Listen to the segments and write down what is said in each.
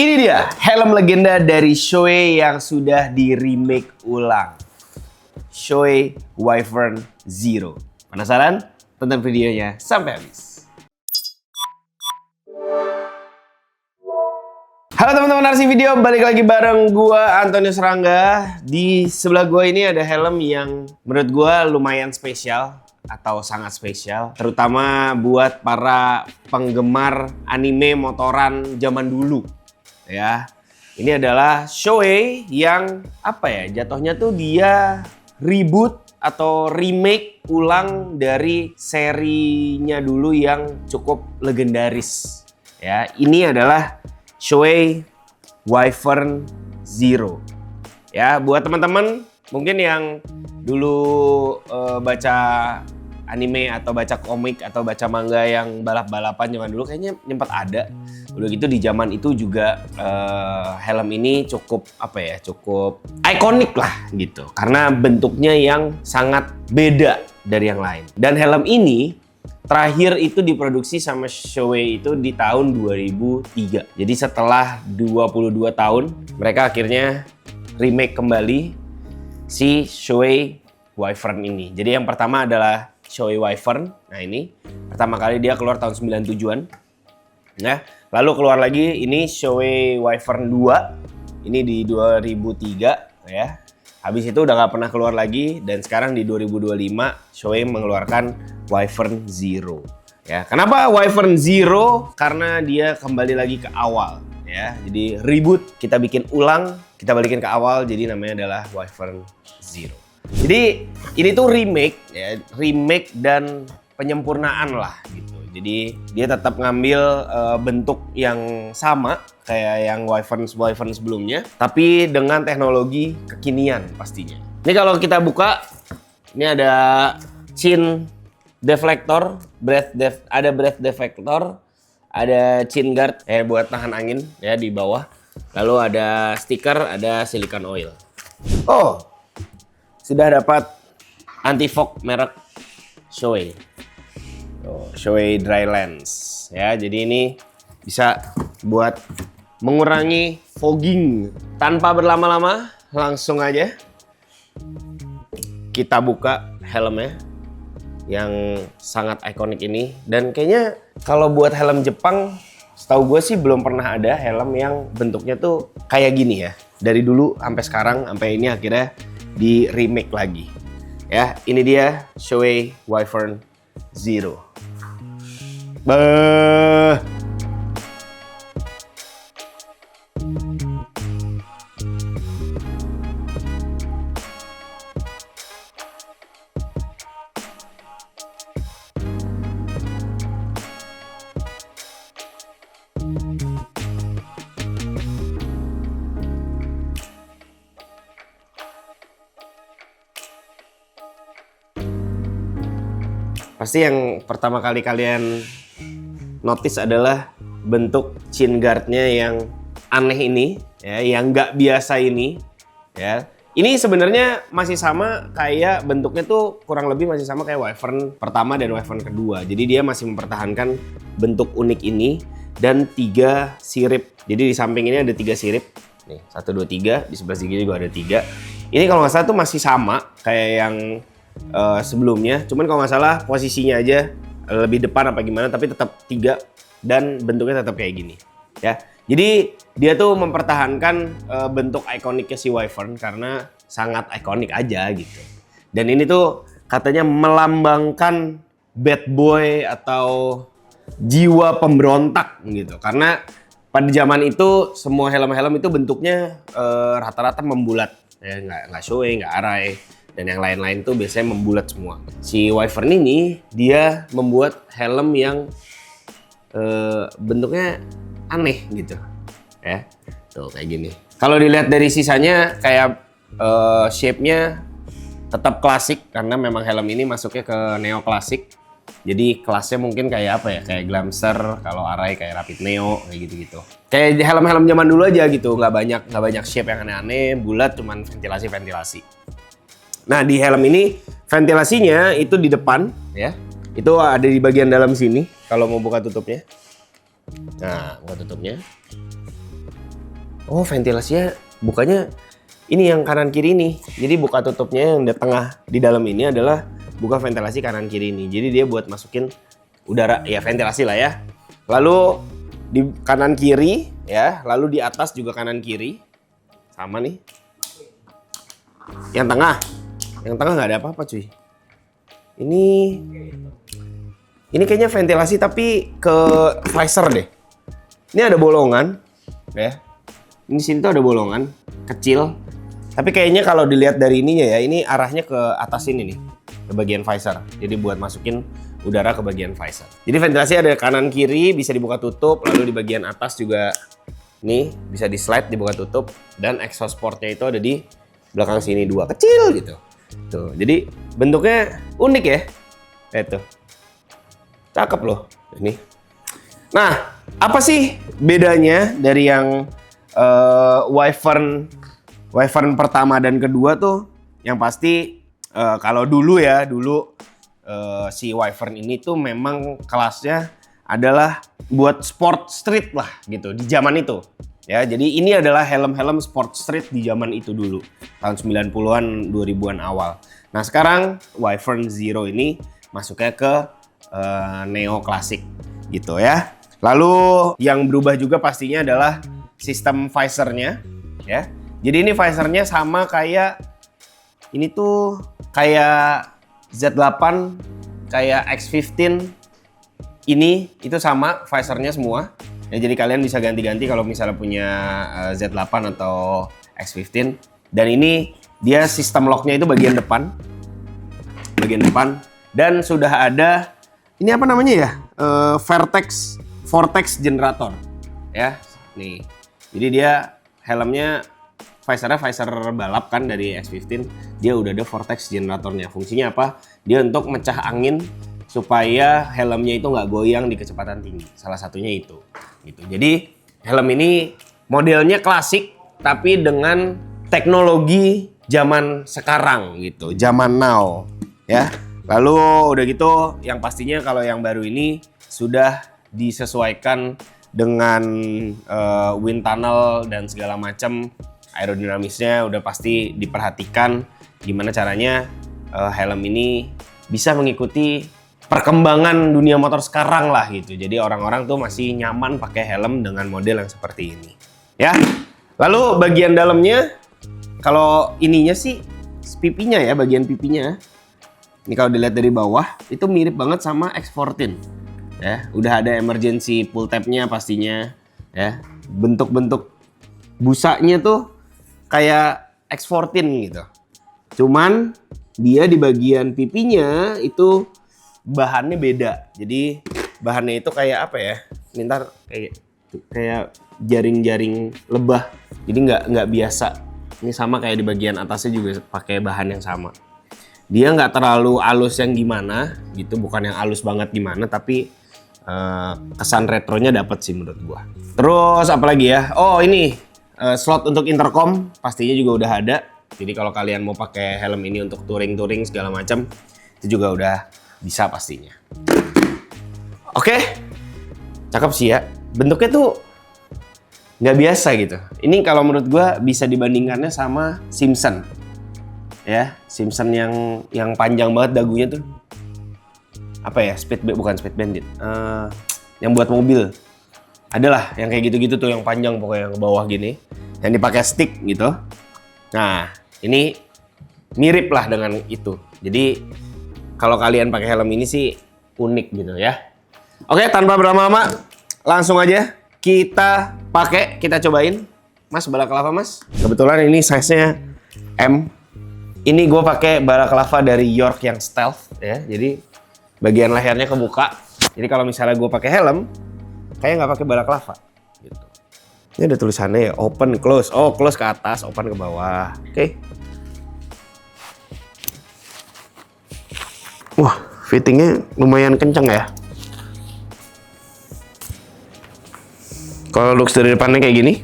Ini dia helm legenda dari Shoei yang sudah di remake ulang. Shoei Wyvern Zero. Penasaran? Tonton videonya sampai habis. Halo teman-teman narasi video, balik lagi bareng gua Antonius Rangga. Di sebelah gua ini ada helm yang menurut gua lumayan spesial atau sangat spesial, terutama buat para penggemar anime motoran zaman dulu. Ya, ini adalah Shoei yang apa ya, jatuhnya tuh dia reboot atau remake ulang dari serinya dulu yang cukup legendaris. Ya, ini adalah Shoei Wyvern Zero. Ya, buat teman-teman mungkin yang dulu baca anime atau baca komik atau baca manga yang balap-balapan zaman dulu, kayaknya nyempat ada. Udah gitu di zaman itu juga helm ini cukup apa ya, cukup ikonik lah gitu. Karena bentuknya yang sangat beda dari yang lain. Dan helm ini terakhir itu diproduksi sama Shoei itu di tahun 2003. Jadi setelah 22 tahun mereka akhirnya remake kembali si Shoei Wyvern ini. Jadi yang pertama adalah Shoei Wyvern. Nah ini pertama kali dia keluar tahun 97-an. Ya, lalu keluar lagi ini Shoei Wyvern 2. Ini di 2003 ya. Habis itu udah gak pernah keluar lagi dan sekarang di 2025 Shoei mengeluarkan Wyvern Zero. Ya, kenapa Wyvern Zero? Karena dia kembali lagi ke awal ya. Jadi reboot, kita bikin ulang, kita balikin ke awal, jadi namanya adalah Wyvern Zero. Jadi ini tuh remake ya, remake dan penyempurnaan lah gitu. Jadi dia tetap ngambil bentuk yang sama kayak yang Wyvern sebelumnya, tapi dengan teknologi kekinian pastinya. Ini kalau kita buka, ini ada chin deflector, ada breath deflector, ada chin guard buat tahan angin ya di bawah. Lalu ada stiker, ada silicone oil. Oh, sudah dapat anti fog merek Shoei. Shoei Dry Lens ya, jadi ini bisa buat mengurangi fogging. Tanpa berlama-lama, langsung aja kita buka helmnya yang sangat ikonik ini. Dan kayaknya kalau buat helm Jepang, setahu gue sih belum pernah ada helm yang bentuknya tuh kayak gini ya. Dari dulu sampai sekarang, sampai ini akhirnya di remake lagi. Ya, ini dia Shoei Wyvern Zero. Pasti yang pertama kali kalian notice adalah bentuk chin guardnya yang aneh ini, ya, yang nggak biasa ini, ya. Ini sebenarnya masih sama kayak bentuknya tuh kurang lebih masih sama kayak Wyvern pertama dan Wyvern kedua. Jadi dia masih mempertahankan bentuk unik ini dan 3 sirip. Jadi di samping ini ada 3 sirip. Nih 1, 2, 3. Di sebelah sini juga ada 3. Ini kalau nggak salah tuh masih sama kayak yang sebelumnya, cuman kalau nggak salah posisinya aja lebih depan apa gimana, tapi tetap 3 dan bentuknya tetap kayak gini ya. Jadi dia tuh mempertahankan bentuk ikoniknya si Wyvern karena sangat ikonik aja gitu. Dan ini tuh katanya melambangkan bad boy atau jiwa pemberontak gitu, karena pada zaman itu semua helm-helm itu bentuknya rata-rata membulat ya, nggak Shoei, nggak Arai, dan yang lain-lain tuh biasanya membulat semua. Si Wyvern ini dia membuat helm yang bentuknya aneh gitu ya. Tuh kayak gini. Kalau dilihat dari sisanya kayak shape-nya tetap klasik karena memang helm ini masuknya ke neo klasik. Jadi kelasnya mungkin kayak apa ya, kayak Glamster, kalau Arai kayak Rapid Neo kayak gitu-gitu. Kayak helm-helm zaman dulu aja gitu, nggak banyak shape yang aneh-aneh, bulat, cuman ventilasi. Nah di helm ini ventilasinya itu di depan ya, itu ada di bagian dalam sini kalau mau buka tutupnya. Nah buka tutupnya Oh, ventilasinya bukanya ini yang kanan kiri nih. Jadi buka tutupnya yang di tengah di dalam ini adalah buka ventilasi kanan kiri ini. Jadi dia buat masukin udara, ya ventilasi lah ya. Lalu di kanan kiri ya, lalu di atas juga kanan kiri. Sama nih. Yang tengah nggak ada apa-apa cuy. Ini kayaknya ventilasi tapi ke visor deh. Ini ada bolongan ya. Ini sini tuh ada bolongan kecil. Tapi kayaknya kalau dilihat dari ininya ya, ini arahnya ke atas ini nih, ke bagian visor. Jadi buat masukin udara ke bagian visor. Jadi ventilasi ada kanan kiri, bisa dibuka tutup, lalu di bagian atas juga nih bisa di slide dibuka tutup, dan exhaust portnya itu ada di belakang sini dua kecil gitu. Tuh, jadi bentuknya unik ya. Itu. Cakep loh ini. Nah, apa sih bedanya dari yang Wyvern pertama dan kedua tuh? Yang pasti kalau dulu si Wyvern ini tuh memang kelasnya adalah buat sport street lah gitu di zaman itu. Ya, jadi ini adalah helm-helm sport street di zaman itu dulu. Tahun 90-an, 2000-an awal. Nah, sekarang Wyvern Zero ini masuknya ke neo klasik gitu ya. Lalu yang berubah juga pastinya adalah sistem visornya ya. Jadi ini visornya sama kayak ini tuh kayak Z8, kayak X15. Ini itu sama visornya semua. Ya, jadi kalian bisa ganti-ganti kalau misalnya punya Z8 atau X15. Dan ini dia sistem locknya itu bagian depan. Dan sudah ada ini apa namanya ya? Vortex generator. Ya, nih. Jadi dia helmnya visor balap kan dari X15. Dia udah ada vortex generatornya. Fungsinya apa? Dia untuk mecah angin supaya helmnya itu nggak goyang di kecepatan tinggi. Salah satunya itu. Gitu. Jadi helm ini modelnya klasik tapi dengan teknologi zaman sekarang gitu, zaman now ya. Lalu udah gitu yang pastinya kalau yang baru ini sudah disesuaikan dengan wind tunnel dan segala macam, aerodinamisnya udah pasti diperhatikan gimana caranya helm ini bisa mengikuti perkembangan dunia motor sekarang lah gitu. Jadi orang-orang tuh masih nyaman pakai helm dengan model yang seperti ini. Ya. Lalu bagian dalamnya kalau ininya sih pipinya ya, bagian pipinya. Ini kalau dilihat dari bawah itu mirip banget sama X14. Ya, udah ada emergency pull tabnya pastinya ya. Bentuk-bentuk busanya tuh kayak X14 gitu. Cuman dia di bagian pipinya itu bahannya beda. Jadi bahannya itu kayak apa ya? Ntar kayak jaring-jaring lebah. Jadi nggak biasa. Ini sama kayak di bagian atasnya juga pakai bahan yang sama. Dia nggak terlalu halus yang gimana gitu, bukan yang halus banget gimana, tapi kesan retronya dapat sih menurut gua. Terus apalagi ya? Oh ini slot untuk intercom pastinya juga udah ada. Jadi kalau kalian mau pakai helm ini untuk touring segala macam itu juga udah bisa pastinya. Oke, cakep sih ya. Bentuknya tuh nggak biasa gitu. Ini kalau menurut gua bisa dibandingkannya sama Simpson. Ya, Simpson yang panjang banget dagunya tuh. Apa ya? Bukan Speed Bandit. Yang buat mobil. Adalah yang kayak gitu-gitu tuh yang panjang pokoknya ke bawah gini. Yang dipakai stick gitu. Nah, ini mirip lah dengan itu. Jadi kalau kalian pakai helm ini sih unik gitu ya. Oke, tanpa berlama-lama langsung aja kita pakai, kita cobain. Mas, balaclava Mas. Kebetulan ini size-nya M. Ini gue pakai balaclava dari York yang stealth ya. Jadi bagian lehernya kebuka. Jadi kalau misalnya gue pakai helm, kayak nggak pakai balaclava. Gitu. Ini ada tulisannya ya, open, close. Oh, close ke atas, open ke bawah. Oke. Wah, fittingnya lumayan kenceng ya. Kalau looks dari depannya kayak gini,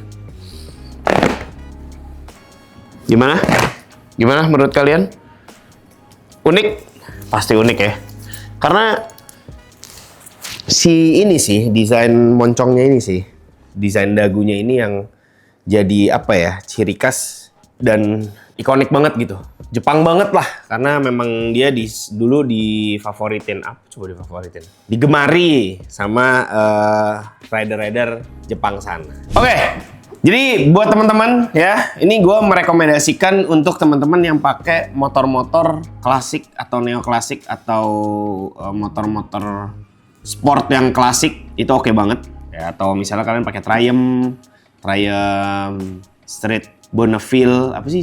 gimana? Gimana menurut kalian? Unik? Pasti unik ya. Karena si ini sih, desain moncongnya ini sih, desain dagunya ini yang jadi apa ya, ciri khas dan ikonik banget gitu. Jepang banget lah, karena memang dia dulu difavoritin, digemari sama rider-rider Jepang sana. Oke, jadi buat teman-teman ya, ini gue merekomendasikan untuk teman-teman yang pakai motor-motor klasik atau neoklasik atau motor-motor sport yang klasik, itu oke banget ya. Atau misalnya kalian pakai Triumph Street Bonneville, apa sih?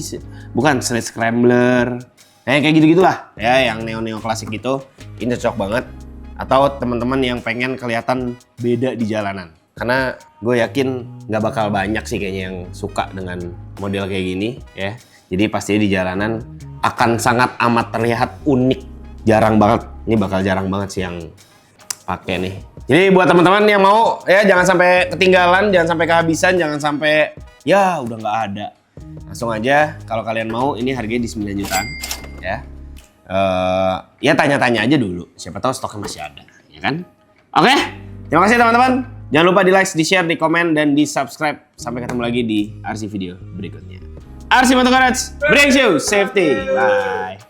Bukan, Street Scrambler. Kayak gitu-gitulah ya, yang neo-neo klasik gitu. Ini cocok banget. Atau teman-teman yang pengen kelihatan beda di jalanan. Karena gue yakin nggak bakal banyak sih kayaknya yang suka dengan model kayak gini ya. Jadi pasti di jalanan akan sangat amat terlihat unik. Jarang banget. Ini bakal jarang banget sih yang pakai nih. Jadi buat teman-teman yang mau ya, jangan sampai ketinggalan, jangan sampai kehabisan, jangan sampai ya udah nggak ada. Langsung aja kalau kalian mau, ini harganya di 9 jutaan ya. Ya tanya-tanya aja dulu, siapa tahu stoknya masih ada, ya kan? Oke, terima kasih teman-teman. Jangan lupa di like, di share, di komen, dan di subscribe. Sampai ketemu lagi di RC video berikutnya. RC Motor Garage brings you safety. Bye.